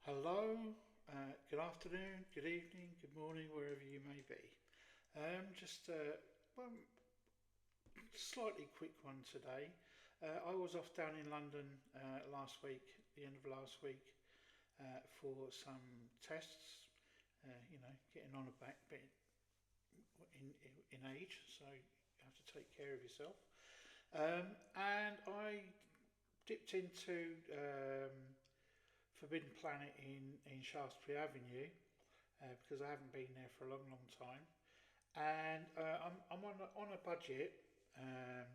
Hello, good afternoon, good evening, good morning, wherever you may be. Just one slightly quick one today. I was off down in London last week, the end of last week, for some tests. Getting on a back bit in age, so you have to take care of yourself. And I dipped into Forbidden Planet in Shaftesbury Avenue because I haven't been there for a long, long time, and I'm on a budget, um,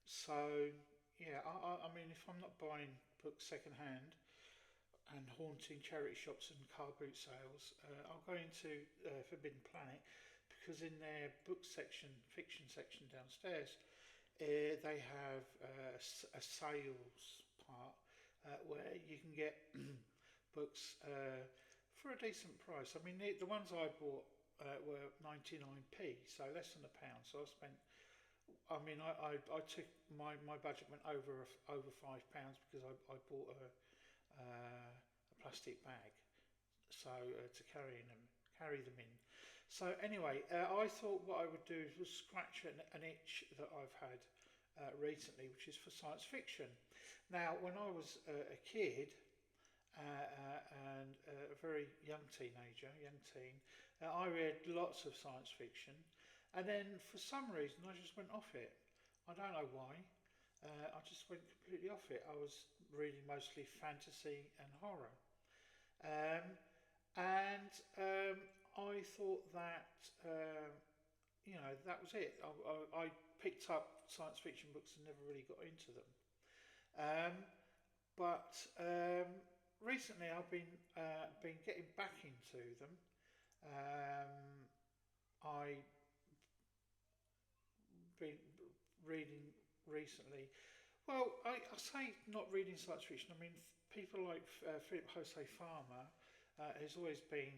so yeah. I mean, if I'm not buying books second hand and haunting charity shops and car boot sales, I'll go into Forbidden Planet because in their book section, fiction section downstairs, they have a sales part where you can get books for a decent price. I mean, the ones I bought were 99p, so less than a pound. So I spent. I mean, I took my budget went over £5 because I bought a plastic bag, so to carry them in. So anyway, I thought what I would do was scratch an itch that I've had recently, which is for science fiction. Now, when I was a kid and a very young teen, I read lots of science fiction, and then for some reason I just went off it. I don't know why. I just went completely off it. I was reading mostly fantasy and horror. Um, and I thought that that was it. I picked up science fiction books and never really got into them. Um, but recently I've been getting back into them. Um, I been reading recently. Well, I say not reading science fiction. I mean, people like Philip Jose Farmer has always been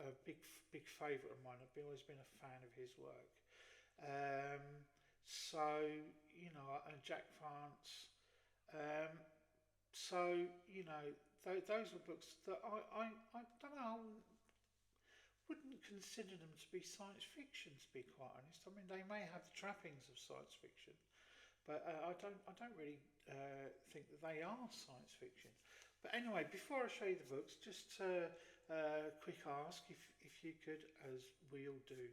a big favourite of mine. Always been a fan of his work. Um, so and Jack Vance. Um, those were books that I don't know. I wouldn't consider them to be science fiction, to be quite honest. I mean, they may have the trappings of science fiction, but I don't really think that they are science fiction. But anyway, before I show you the books, just a quick ask, if you could, as we all do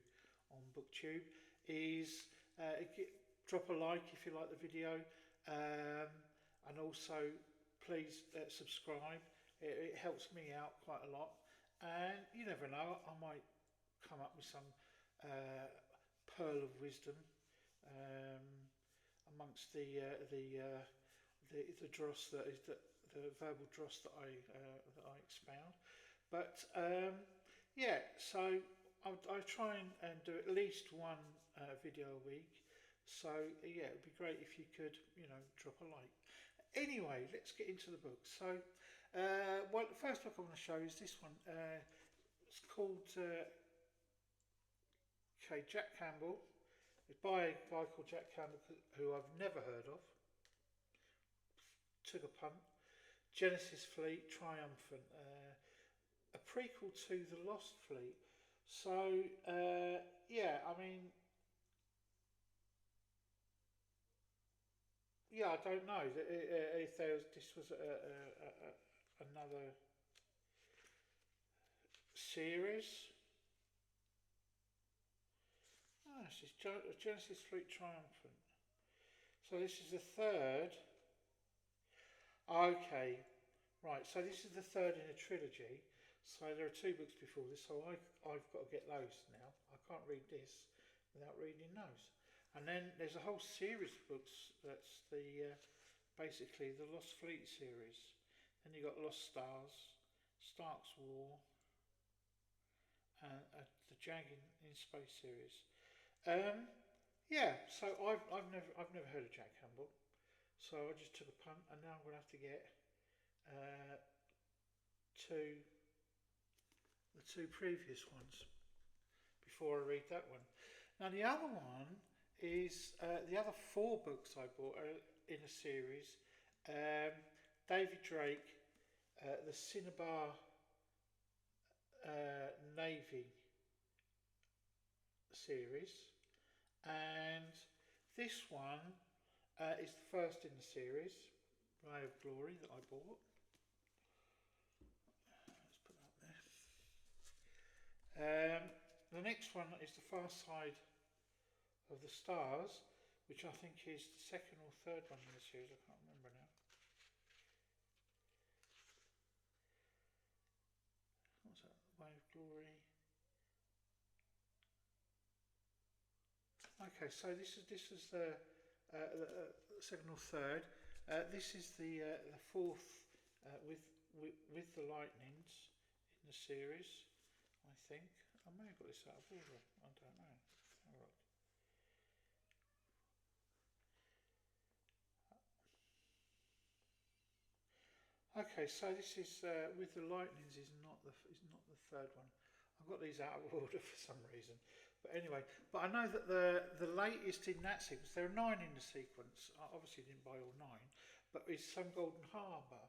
on BookTube, is drop a like if you like the video, and also please subscribe. It helps me out quite a lot, and you never know, I might come up with some uh, pearl of wisdom. Um, Amongst the dross that is the verbal dross that I expound. But yeah, so I try and do at least one video a week. So yeah, it'd be great if you could drop a like. Anyway, let's get into the book. So the first book I want to show is this one. It's called Jack Campbell. It's by a guy called Jack Campbell, who I've never heard of. Took a punt. Genesis Fleet Triumphant, a prequel to The Lost Fleet. So yeah, I mean, yeah, I don't know if this was another series. Ah, this is Genesis Fleet Triumphant. So this is the third. Okay, right. So this is the third in a trilogy. So there are two books before this. So I've got to get those now. I can't read this without reading those. And then there's a whole series of books. That's the basically the Lost Fleet series. Then you got Lost Stars, Stark's War, and the Jagged in Space series. Um, yeah. So I've never heard of Jack Campbell. So I just took a punt, and now I'm going to have to get uh, two the two previous ones before I read that one. Now the other one is the other four books I bought are in a series. Um, David Drake, the Cinnabar Navy series, and this one is the first in the series, Ray of Glory, that I bought. Let's put that there. The next one is The Far Side of the Stars, which I think is the second or third one in the series. I can't remember now. What's that? Way of Glory. Okay, so this is the second or third. This is the fourth with the lightnings in the series, I think. I may have got this out of order. I don't know. All right. Okay, so this is with the lightnings is not the third one. I've got these out of order for some reason, but anyway. But I know that the latest in that sequence, there are 9 in the sequence. I obviously didn't buy all 9, but is Some Golden Harbour,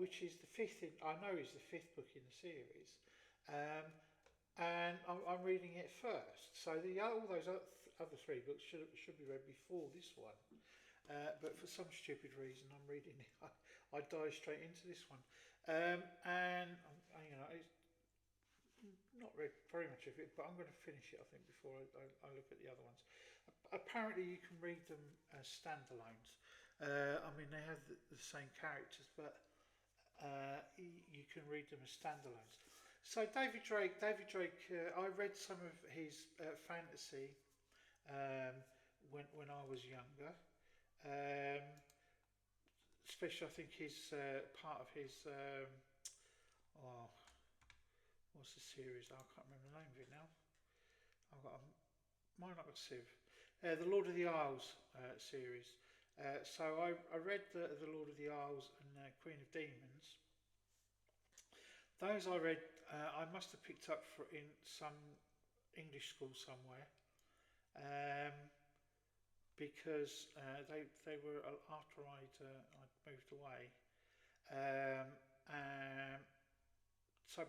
which is the fifth. I know is the fifth book in the series, and I'm reading it first. So all those other 3 books should be read before this one. But for some stupid reason, I'm reading it. I dive straight into this one, and you know, it's not read very much of it, but I'm going to finish it, I think, before I look at the other ones. Apparently, you can read them as standalones. I mean, they have the same characters, but you can read them as standalones. So David Drake. I read some of his fantasy when I was younger. Especially, I think his part of his what's the series? I can't remember the name of it now. I've got mine up with Civ. The Lord of the Isles series. So I read the Lord of the Isles and Queen of Demons. Those I read. I must have picked up in some English school somewhere. Because they were after I'd moved away,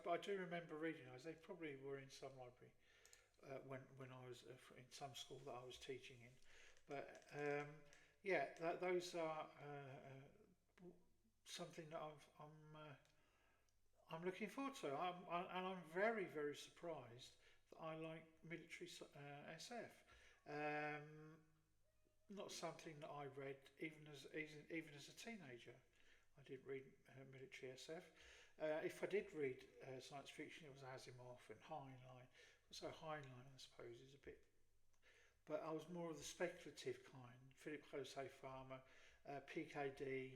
but I do remember reading those. They probably were in some library when I was in some school that I was teaching in. But yeah, those are something that I'm looking forward to. And I'm very surprised that I like military SF. Not something that I read even as a teenager. I didn't read military SF. If I did read science fiction, it was Asimov and Heinlein. So Heinlein, I suppose, is a bit. But I was more of the speculative kind. Philip Jose Farmer, PKD,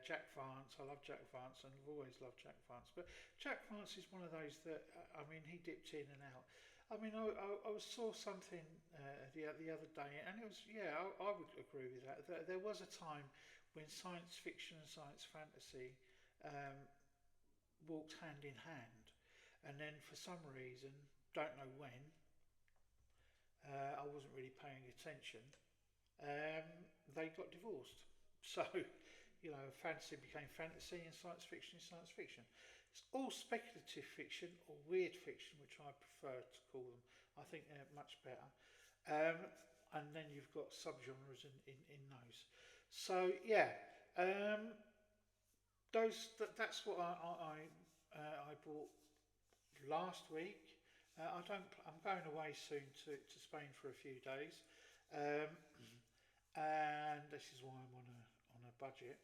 Jack Vance. I love Jack Vance, and I've always loved Jack Vance. But Jack Vance is one of those that I mean, he dipped in and out. I mean, I saw something the other day, and it was I would agree with that. There was a time when science fiction and science fantasy walked hand in hand, and then for some reason, don't know when, I wasn't really paying attention. They got divorced, so you know, fantasy became fantasy, and science fiction is science fiction. It's all speculative fiction or weird fiction, which I prefer to call them. I think they're much better. And then you've got subgenres in those. So yeah, that's what I bought last week. I'm going away soon to Spain for a few days, and this is why I'm on a budget.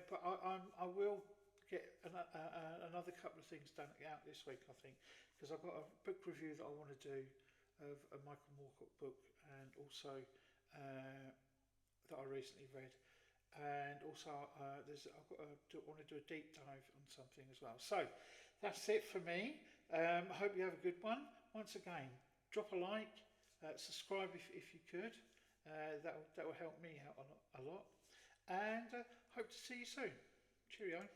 But I will get another couple of things done out this week, I think, because I've got a book review that I want to do of a Michael Moorcock book, and also that I recently read, and also I want to do a deep dive on something as well. So that's it for me. I hope you have a good one. Once again, drop a like, subscribe if you could. That will help me out a lot. And hope to see you soon. Cheerio.